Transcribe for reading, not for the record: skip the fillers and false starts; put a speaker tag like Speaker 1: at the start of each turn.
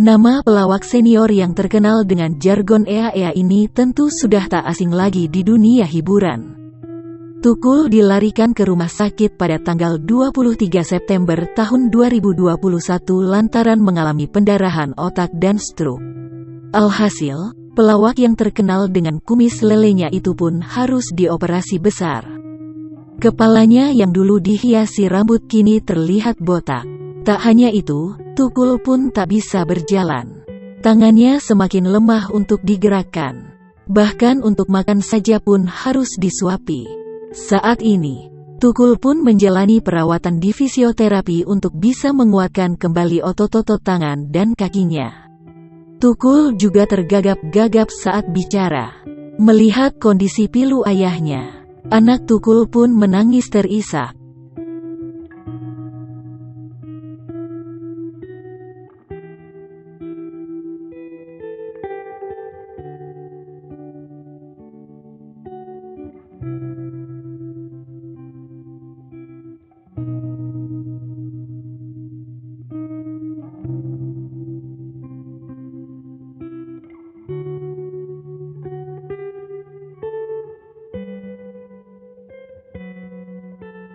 Speaker 1: Nama pelawak senior yang terkenal dengan jargon ea-ea ini tentu sudah tak asing lagi di dunia hiburan. Tukul dilarikan ke rumah sakit pada tanggal 23 September tahun 2021 lantaran mengalami pendarahan otak dan stroke. Alhasil, pelawak yang terkenal dengan kumis lelenya itu pun harus dioperasi besar. Kepalanya yang dulu dihiasi rambut kini terlihat botak. Tak hanya itu, Tukul pun tak bisa berjalan. Tangannya semakin lemah untuk digerakkan. Bahkan untuk makan saja pun harus disuapi. Saat ini, Tukul pun menjalani perawatan di fisioterapi untuk bisa menguatkan kembali otot-otot tangan dan kakinya. Tukul juga tergagap-gagap saat bicara. Melihat kondisi pilu ayahnya, anak Tukul pun menangis terisak.